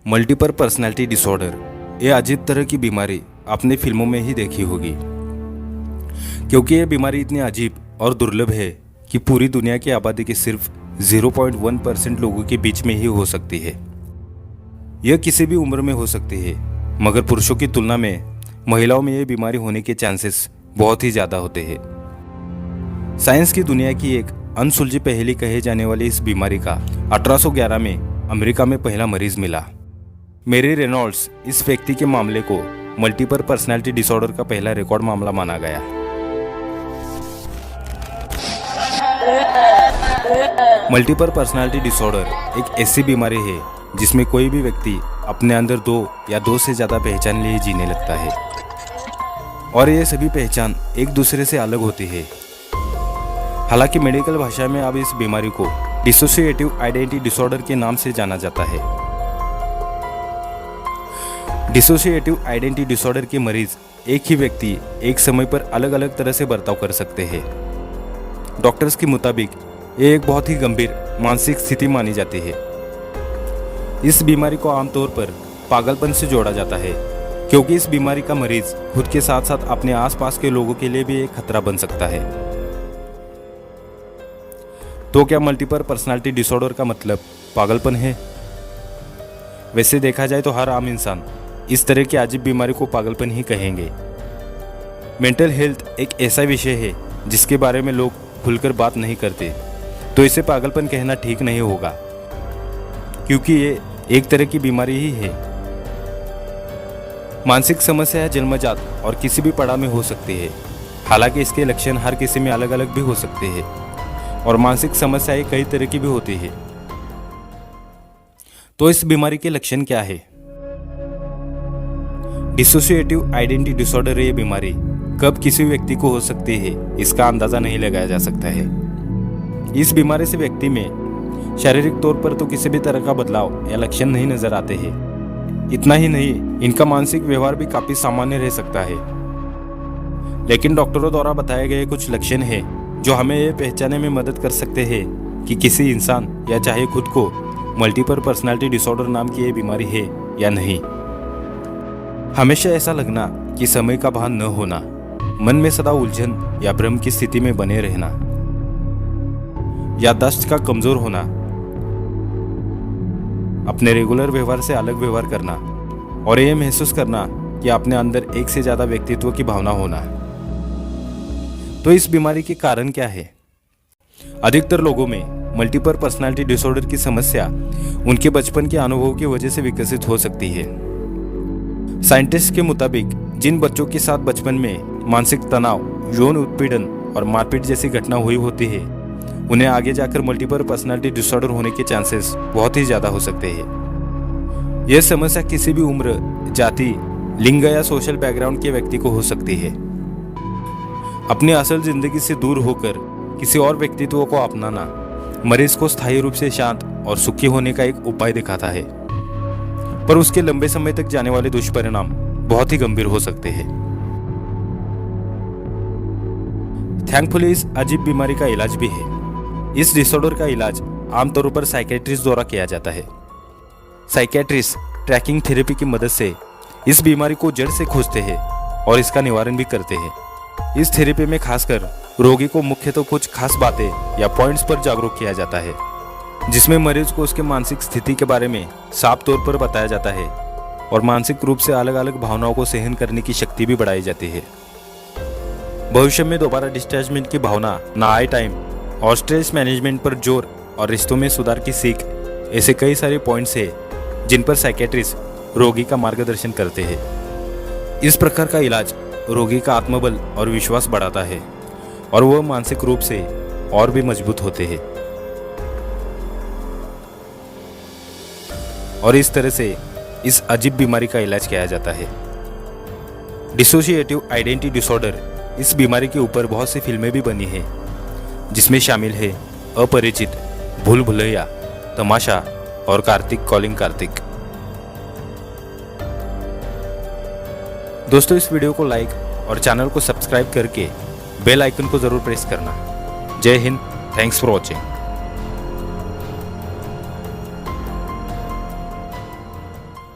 Multiple personality disorder, ये अजीब तरह की बीमारी आपने फिल्मों में ही देखी होगी, क्योंकि ये बीमारी इतनी अजीब और दुर्लभ है कि पूरी दुनिया की आबादी के सिर्फ 0.1% लोगों के बीच में ही हो सकती है। यह किसी भी उम्र में हो सकती है, मगर पुरुषों की तुलना में महिलाओं में यह बीमारी होने के चांसेस बहुत ही ज़्यादा होते हैं। साइंस की दुनिया की एक अनसुलझी पहेली कहे जाने वाली इस बीमारी का 1811 में अमेरिका में पहला मरीज मिला। मेरी रेनॉल्ड्स इस व्यक्ति के मामले को मल्टीपल पर्सनैलिटी डिसऑर्डर का पहला रिकॉर्ड मामला माना गया। मल्टीपल पर्सनैलिटी डिसऑर्डर एक ऐसी बीमारी है जिसमें कोई भी व्यक्ति अपने अंदर दो या दो से ज़्यादा पहचान लिए जीने लगता है, और ये सभी पहचान एक दूसरे से अलग होती है। हालांकि मेडिकल भाषा में अब इस बीमारी को डिसोसिएटिव आइडेंटिटी डिसऑर्डर के नाम से जाना जाता है। डिसोसिएटिव आइडेंटिटी डिसऑर्डर के मरीज एक ही व्यक्ति एक समय पर अलग अलग तरह से बर्ताव कर सकते हैं। डॉक्टर्स के मुताबिक ये एक बहुत ही गंभीर मानसिक स्थिति मानी जाती है। इस बीमारी को आमतौर पर पागलपन से जोड़ा जाता है, क्योंकि इस बीमारी का मरीज खुद के साथ साथ अपने आसपास के लोगों के लिए भी एक खतरा बन सकता है। तो क्या मल्टीपल पर्सनैलिटी डिसऑर्डर का मतलब पागलपन है? वैसे देखा जाए तो हर आम इंसान इस तरह की अजीब बीमारी को पागलपन ही कहेंगे। मेंटल हेल्थ एक ऐसा विषय है जिसके बारे में लोग खुलकर बात नहीं करते, तो इसे पागलपन कहना ठीक नहीं होगा, क्योंकि ये एक तरह की बीमारी ही है। मानसिक समस्या जन्मजात और किसी भी पड़ाव में हो सकती है। हालांकि इसके लक्षण हर किसी में अलग अलग भी हो सकते हैं, और मानसिक समस्याएं कई तरह की भी होती है। तो इस बीमारी के लक्षण क्या है? डिसोसिएटिव आइडेंटिटी डिसऑर्डर ये बीमारी कब किसी व्यक्ति को हो सकती है, इसका अंदाजा नहीं लगाया जा सकता है। इस बीमारी से व्यक्ति में शारीरिक तौर पर तो किसी भी तरह का बदलाव या लक्षण नहीं नजर आते हैं। इतना ही नहीं, इनका मानसिक व्यवहार भी काफी सामान्य रह सकता है। लेकिन डॉक्टरों द्वारा बताए गए कुछ लक्षण हैं जो हमें यह पहचानने में मदद कर सकते हैं कि किसी इंसान या चाहे खुद को मल्टीपल पर्सनैलिटी डिसऑर्डर नाम की यह बीमारी है या नहीं। हमेशा ऐसा लगना कि समय का भान न होना, मन में सदा उलझन या भ्रम की स्थिति में बने रहना, याददाश्त का कमजोर होना, अपने रेगुलर व्यवहार से अलग व्यवहार करना, और यह महसूस करना कि अपने अंदर एक से ज्यादा व्यक्तित्व की भावना होना। तो इस बीमारी के कारण क्या है? अधिकतर लोगों में मल्टीपल पर्सनैलिटी डिसऑर्डर की समस्या उनके बचपन के अनुभव की वजह से विकसित हो सकती है। साइंटिस्ट के मुताबिक जिन बच्चों के साथ बचपन में मानसिक तनाव, यौन उत्पीड़न और मारपीट जैसी घटना हुई होती है, उन्हें आगे जाकर मल्टीपल पर्सनैलिटी डिसऑर्डर होने के चांसेस बहुत ही ज्यादा हो सकते हैं। यह समस्या किसी भी उम्र, जाति, लिंग या सोशल बैकग्राउंड के व्यक्ति को हो सकती है। अपनी असल जिंदगी से दूर होकर किसी और व्यक्तित्व को अपनाना मरीज को स्थायी रूप से शांत और सुखी होने का एक उपाय दिखाता है, पर उसके लंबे समय तक जाने वाले दुष्परिणाम बहुत ही गंभीर हो सकते हैं। थैंकफुली इस अजीब बीमारी का इलाज भी है। इस डिसऑर्डर का इलाज आमतौर पर साइकियाट्रिस्ट द्वारा किया जाता है। साइकियाट्रिस्ट ट्रैकिंग थेरेपी की मदद से इस बीमारी को जड़ से खोजते हैं और इसका निवारण भी करते हैं। इस थेरेपी में खासकर रोगी को मुख्यतः कुछ खास बातें या पॉइंट्स पर जागरूक किया जाता है, जिसमें मरीज को उसके मानसिक स्थिति के बारे में साफ तौर पर बताया जाता है, और मानसिक रूप से अलग अलग भावनाओं को सहन करने की शक्ति भी बढ़ाई जाती है। भविष्य में दोबारा डिटैचमेंट की भावना, नाई टाइम और स्ट्रेस मैनेजमेंट पर जोर और रिश्तों में सुधार की सीख, ऐसे कई सारे पॉइंट्स हैं जिन पर साइकियाट्रिस्ट रोगी का मार्गदर्शन करते हैं। इस प्रकार का इलाज रोगी का आत्मबल और विश्वास बढ़ाता है, और वह मानसिक रूप से और भी मजबूत होते हैं। और इस तरह से इस अजीब बीमारी का इलाज किया जाता है। डिसोसिएटिव आइडेंटिटी डिसऑर्डर, इस बीमारी के ऊपर बहुत सी फिल्में भी बनी हैं, जिसमें शामिल है अपरिचित, भूल भुलैया, तमाशा और कार्तिक कॉलिंग कार्तिक। दोस्तों, इस वीडियो को लाइक और चैनल को सब्सक्राइब करके बेल आइकन को जरूर प्रेस करना। जय हिंद, थैंक्स फॉर वॉचिंग।